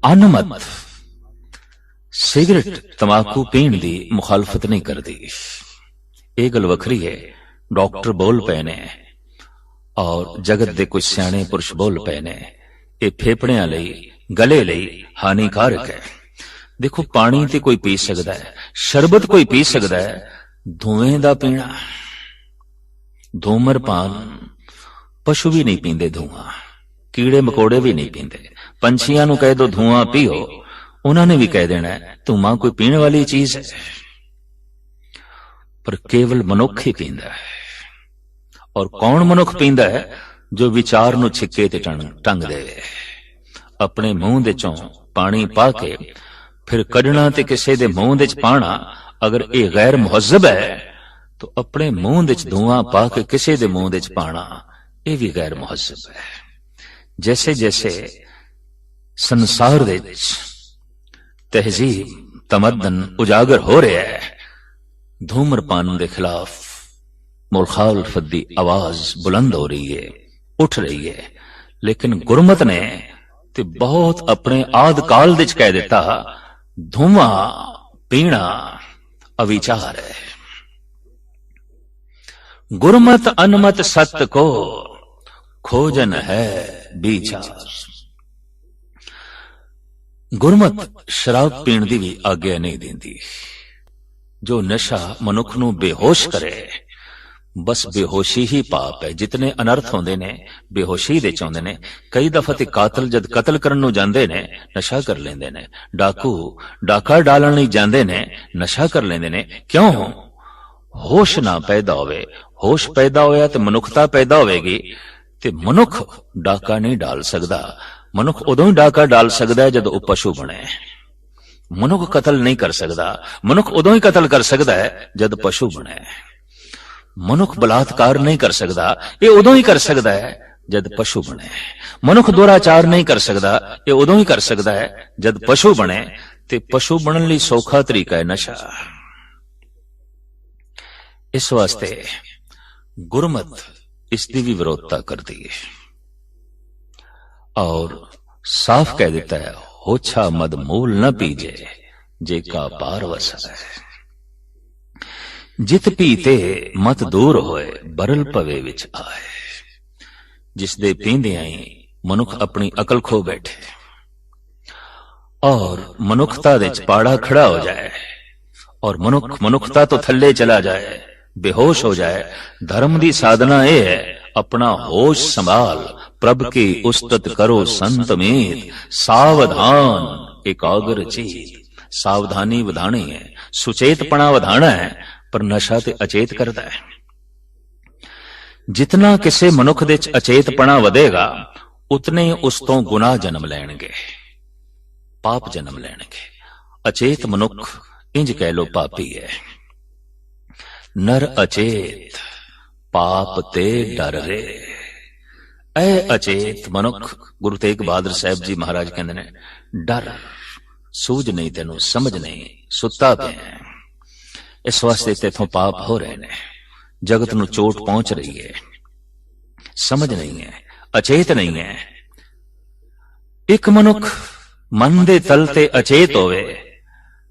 अनमत cigarette तंबाकू पीण दी मुखालफत नहीं करती। यह गल वखरी है। डॉक्टर बोल पे ने और जगत दे कुछ सियाणे पुरुष बोल पे ने यह फेफड़ियां लई गले लई हानिकारक है। देखो पानी ते कोई पी सकता है, शरबत कोई पी सकता है, धुएं दा पीना, धूमरपान पशु भी नहीं पींदे धुआं, कीड़े मकोड़े भी नहीं पींदे। पंछियां नूं कह दो धुआं पियो, उन्होंने भी कह देना है धुआं कोई पीने वाली चीज है। पर केवल मनुख ही पींदा है। और कौन मनुख पींदा है? जो विचार नूं छिक्के ते टंग दे। अपने मुंह दे चों पानी पा के फिर कढना ते किसे दे मुंह दे च पाना, अगर ये गैर मुहज्जब है तो अपने मुंह दे च धुआं पा के किसे दे मुंह दे च पाना ये भी गैर मुहज्जब है। जैसे जैसे संसार दे तहजीब तमद्दन उजागर हो रहा है, धूम्रपान के खिलाफ मुखालफत दी आवाज बुलंद हो रही है, उठ रही है। लेकिन गुरमत ने ते बहुत अपने आद काल दे कह दिता धुआं पीना अविचार है। गुरमत अनमत सत्य को खोजन है विचार। गुरमत शराब पीण दी भी आज्ञा नहीं देंदी। जो नशा मनुख नूं बेहोश करे, बस बेहोशी ही पाप है। जितने अनर्थ होंदे ने बेहोशी दे चौंदे ने। कई दफा ते कातल जद कतल करन नूं जांदे ने नशा कर लेंदे ने, डाकू डाका डालण लई जांदे ने नशा कर लेंदे ने। क्यों? होश ना पैदा होवे। होश पैदा होया ते मनुखता पैदा होवेगी ते मनुख डाका नहीं डाल सकदा। मनुख उदों ही डाका डाल सकदा है जद वह पशु बने। मनुख कतल नहीं कर सकदा। मनुख उदों ही कतल कर सकदा है जद पशु बने। मनुख बलात्कार नहीं कर सकदा, ये उदों ही कर सकदा है जद पशु बने। मनुख दुराचार नहीं कर सकदा, ये उदों ही कर सकदा है जद पशु बने। ते पशु बनने लई सौखा तरीका है नशा। इस वास्ते गुरमत इसकी भी विरोधता करती है और साफ कह देता है होछा मद मूल न पीजे जे का पार वसा है। जित पीते मत दूर होए बरल पवे विच आए। जिसदे पींदे आई मनुख अपनी अकल खो बैठे और मनुखता दे पाड़ा खड़ा हो जाए और मनुखता तो थल्ले चला जाए, बेहोश हो जाए। धर्म दी साधना यह है अपना होश संभाल, प्रभ की उस्तत करो संत मीत, सावधान एकाग्र चीत। सावधानी वधानी है, सुचेतपना वधाना है, पर नशा ते अचेत करता है। जितना किसे मनुख दे अचेतपना वधेगा उतने उस तो गुनाह जन्म लैणगे, पाप जन्म लैणगे। अचेत मनुख इंज कह लो पापी है। नर अचेत पाप ते डर रे। ऐ अचेत मनुख, गुरु तेग बहादुर साहब जी महाराज कहते ने डर सूझ नहीं, तेनू समझ नहीं, सुता पे है। इस वास्ते तेथों पाप हो रहे ने, जगत नू चोट पहुंच रही है, समझ नहीं है, अचेत नहीं है। एक मनुख मन दे तल ते अचेत होवे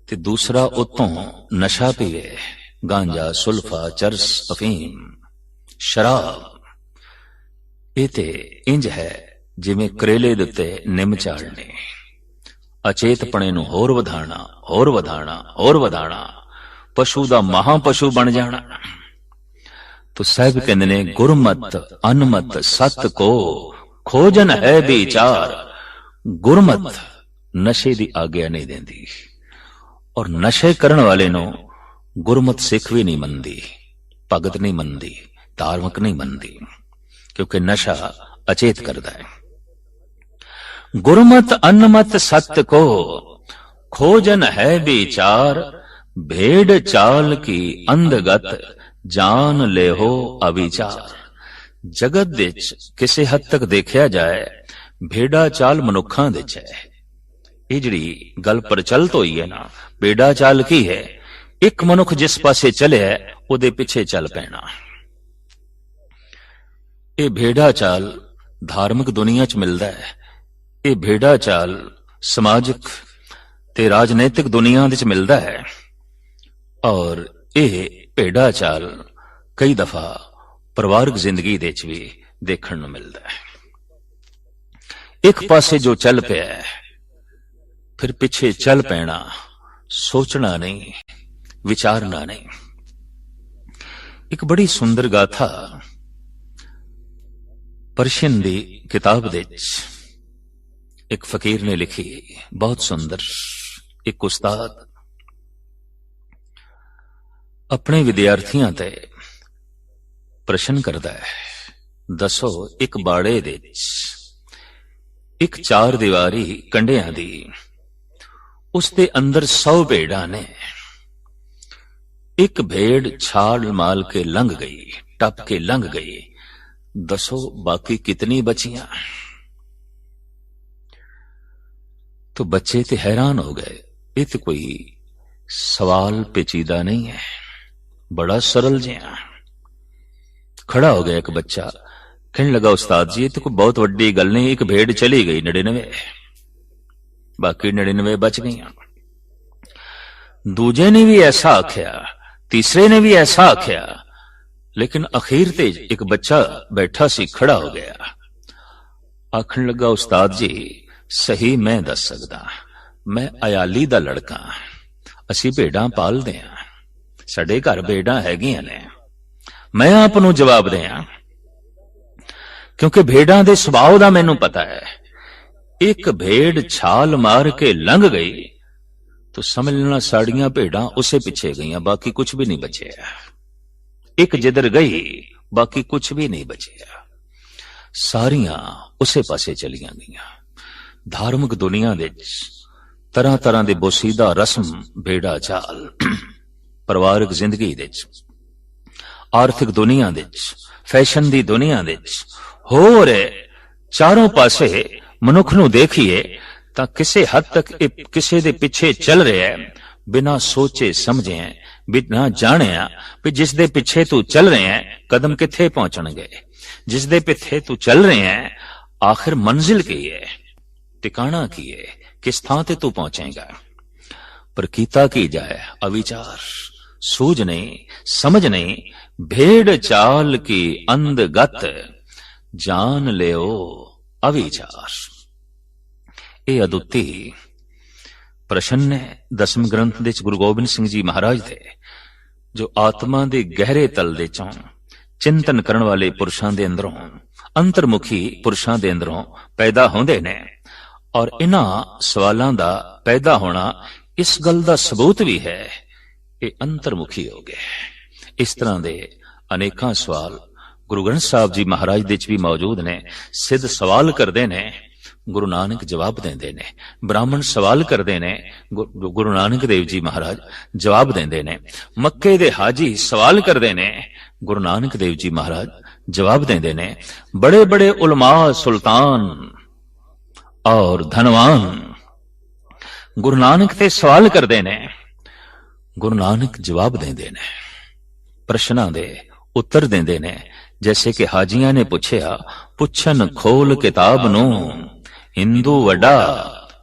ते दूसरा उतों नशा पीवे, गांजा सुल्फा चरस अफीम शराब। ये ते इंज है जिवें करेले दे उत्ते निम चाड़ने। अचेतपणे नू होर वधाना, होर वधाना, होर वधाना, पशु दा महापशु बन जाना। तो साहब कहंदे ने गुरमत अनमत सत को खोजन है विचार। गुरमत नशे दी आज्ञा नहीं देंदी और नशे करन वाले नो गुरमत सिख भी नहीं मनदी, भगत नहीं मनदी, धार्मिक नहीं मनदी, क्योंकि नशा अचेत करता है। गुरमत अनमत सत्य को खोजन है विचार, भेड़ चाल की अंधगत जान ले हो अविचार। जगत दे किसी हद तक देखा जाए भेड़ा चाल मनुखा दे है। ये जिहड़ी गल प्रचलित हुई है ना, भेड़ा चाल की है, एक मनुख जिस पासे चले उहदे पिछे चल पैना। ये भेड़ा चाल धार्मिक दुनिया च मिलता है। ये भेड़ा चाल ਸਮਾਜਿਕ ਤੇ ਰਾਜਨੀਤਿਕ ਦੁਨੀਆ ਵਿੱਚ ਮਿਲਦਾ ਹੈ ਔਰ ਇਹ ਭੇਡਾ ਚਾਲ ਕਈ ਦਫਾ ਪਰਿਵਾਰਕ ਜ਼ਿੰਦਗੀ ਦੇ ਵਿੱਚ ਵੀ ਦੇਖਣ ਨੂੰ ਮਿਲਦਾ ਹੈ। ਇੱਕ ਪਾਸੇ ਜੋ ਚੱਲ ਪਿਆ ਹੈ, ਫਿਰ ਪਿੱਛੇ ਚੱਲ ਪੈਣਾ, ਸੋਚਣਾ ਨਹੀਂ, ਵਿਚਾਰਨਾ ਨਹੀਂ। ਇੱਕ ਬੜੀ ਸੁੰਦਰ ਗਾਥਾ ਪਰਸ਼ੀਅਨ ਦੀ ਕਿਤਾਬ ਦੇ ਵਿੱਚ ਇੱਕ ਫਕੀਰ ਨੇ ਲਿਖੀ, ਬਹੁਤ ਸੁੰਦਰ। ਇੱਕ ਉਸਤਾਦ ਆਪਣੇ ਵਿਦਿਆਰਥੀਆਂ ਤੇ ਪ੍ਰਸ਼ਨ ਕਰਦਾ ਹੈ, ਦੱਸੋ ਇੱਕ ਬਾੜੇ ਦੇ ਵਿੱਚ ਇੱਕ 4 ਦੀਵਾਰੀ ਕੰਢਿਆਂ ਦੀ, ਉਸ ਦੇ ਅੰਦਰ 100 ਭੇਡਾਂ ਨੇ। ਇੱਕ ਭੇਡ ਛਾਲ ਮਾਲ ਕੇ ਲੰਘ ਗਈ, ਟੱਪ ਕੇ ਲੰਘ ਗਈ, ਦੱਸੋ बाकी कितनी बचियां। तो बच्चे तो हैरान हो गए, ये तो कोई सवाल पेचीदा नहीं है, बड़ा सरल जिहा। खड़ा हो गया एक बच्चा, कहने लगा उस्ताद जी ये तो कोई बहुत वड्डी गल नहीं, एक भेड़ चली गई 99, बाकी 99 बच गई। दूजे ने भी ऐसा आख्या, तीसरे ने भी ऐसा आख्या, लेकिन अखीर ते एक बच्चा बैठा सी खड़ा हो गया, आखन लगा उस्ताद जी सही मैं दस सकदा, मैं अयाली दा लड़का, असी भेडां पालदे हां, साडे घर भेडां हैगियां ने, मैं आप नूं जवाब दियां क्योंकि भेडां दे सुभाव दा मैनूं पता है। एक भेड़ छाल मार के लंघ गई तो समझ लेना साड़ियां भेडां उसे पीछे गईयां, बाकी कुछ भी नहीं बचे। एक जिधर गई बाकी कुछ भी नहीं बचे, सारियां उसे पासे चलियां गईयां। धार्मिक दुनिया दे तरह तरह दे बोसीदा रस्म भेड़ा चाल, परिवारक जिंदगी दे, आर्थिक दुनिया दे, फैशन दी दुनिया दे हो रहे चारों पासे मनुख नूं देखिए तां किसे हद तक किसे दे पिछे चल रहा है, बिना सोचे समझे, बिना जाने भी जिस दे पिछे तू चल रहे हैं कदम किथे पहुंचणगे, जिस दे पिछे तू चल रहे हैं आखिर मंजिल की है, टिकाणा की है, किस थां ते तू पहुंचेगा। पर कीता की जाए अविचार, सूझ नहीं, समझ नहीं, भेड़ चाल की अंधगत जान लेओ अविचार। ये अदुत्ती प्रश्न है 10वें ग्रंथ दे गुरु गोबिंद सिंह जी महाराज दे, जो आत्मा दे गहरे तल दे चों चिंतन करन वाले पुरुषां दे अंदरों, अंतर्मुखी पुरुषां दे अंदरों पैदा होंदे ने। और इन्हां सवालां दा पैदा होना इस गल दा सबूत भी है, ये अंतर्मुखी हो गए। इस तरह दे अनेकां सवाल गुरु ग्रंथ साहब जी महाराज दे च भी मौजूद ने। सिद्ध सवाल करदे ने, गुरु नानक जवाब देंदे ने। ब्राह्मण सवाल करदे ने, गुरु नानक देव जी महाराज जवाब देंदे ने। मक्के दे हाजी सवाल करदे ने, गुरु नानक देव जी महाराज जवाब देंदे ने। बड़े बड़े उलमा, सुल्तान और धनवान गुरु नानक ते सवाल करदे ने, गुरु नानक जवाब देंदे ने, प्रश्नां दे उत्तर देंदे ने। जैसे कि हाजियां ने पूछया, पुछन खोल किताब नूं हिंदू वड्डा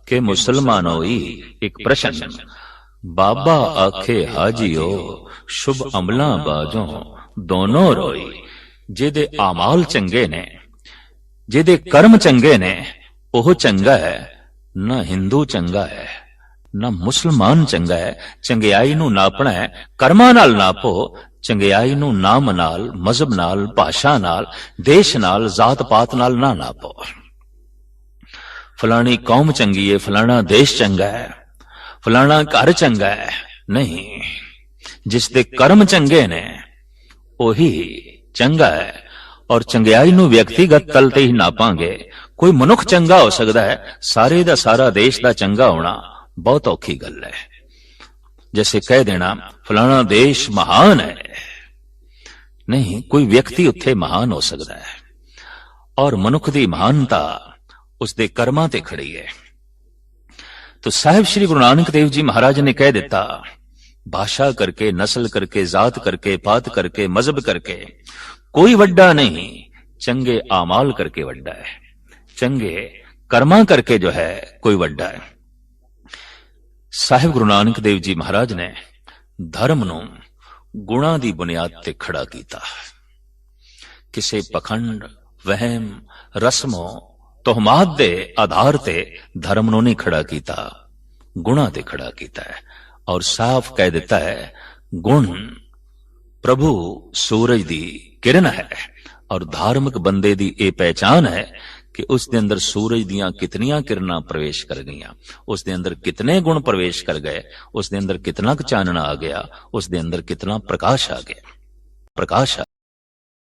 के मुसलमान होई। एक प्रश्न, बाबा आखे हाजियो शुभ अमलां बाजों दोनों रोई। जिहदे आमाल चंगे ने, जिहदे कर्म चंगे ने, ओह चंगा है, ना हिंदू चंगा है ना मुसलमान चंगा है। चंगियाई नूं नापना है, कर्मां नाल नापो। चंगियाई नूं नाम नाल, मजहब नाल, भाषा नाल, देश नाल, जात पात नाल ना नापो। फलानी कौम चंगी है, फलाना देश चंगा है, फलाना घर चंगा है, नहीं। जिसदे कर्म चंगे ने ओही चंगा है। और चंगियाई नूं व्यक्तिगत तल ते ही नापांगे। कोई मनुख चंगा हो सकता है, सारे दा सारा देश दा चंगा होना बहुत औखी गल है। जैसे कह देना फलाना देश महान है, नहीं, कोई व्यक्ति उत्थे महान हो सकता है। और मनुख दी महानता उसदे कर्मां ते खड़ी है। तो साहिब श्री गुरु नानक देव जी महाराज ने कह दिता, भाषा करके, नस्ल करके, जात करके, पात करके, मजहब करके कोई वड्डा नहीं, चंगे आमाल करके वड्डा है, चंगे कर्मा करके जो है कोई वड्डा है। ਸਾਹਿਬ ਗੁਰੂ ਨਾਨਕ ਦੇਵ ਜੀ ਮਹਾਰਾਜ ਨੇ ਧਰਮ ਨੂੰ ਗੁਣਾਂ ਦੀ ਬੁਨਿਆਦ ਤੇ ਖੜਾ ਕੀਤਾ। ਕਿਸੇ ਪਖੰਡ, ਵਹਿਮ, ਰਸਮੋਂ, ਤੋਹਮਾਤ ਦੇ ਆਧਾਰ ਤੇ ਧਰਮ ਨੂੰ ਨਹੀਂ ਖੜਾ ਕੀਤਾ, ਗੁਣਾਂ ਤੇ ਖੜਾ ਕੀਤਾ ਹੈ। ਔਰ ਸਾਫ਼ ਕਹਿ ਦਿੱਤਾ ਹੈ, ਗੁਣ ਪ੍ਰਭੂ ਸੂਰਜ ਦੀ ਕਿਰਨ ਹੈ। ਔਰ ਧਾਰਮਿਕ ਬੰਦੇ ਦੀ ਇਹ ਪਹਿਚਾਨ ਹੈ ਕਿ ਉਸ ਦੇ ਅੰਦਰ ਸੂਰਜ ਦੀਆਂ ਕਿਤਨੀਆਂ ਕਿਰਨਾਂ ਪ੍ਰਵੇਸ਼ ਕਰ ਗਈਆਂ, ਉਸ ਦੇ ਅੰਦਰ ਕਿਤਨੇ ਗੁਣ ਪ੍ਰਵੇਸ਼ ਕਰ ਗਏ, ਉਸ ਦੇ ਅੰਦਰ ਕਿਤਨਾ ਕੁ ਚਾਨਣਾ ਆ ਗਿਆ, ਉਸ ਦੇ ਅੰਦਰ ਕਿਤਨਾ ਪ੍ਰਕਾਸ਼ ਆ ਗਿਆ। ਪ੍ਰਕਾਸ਼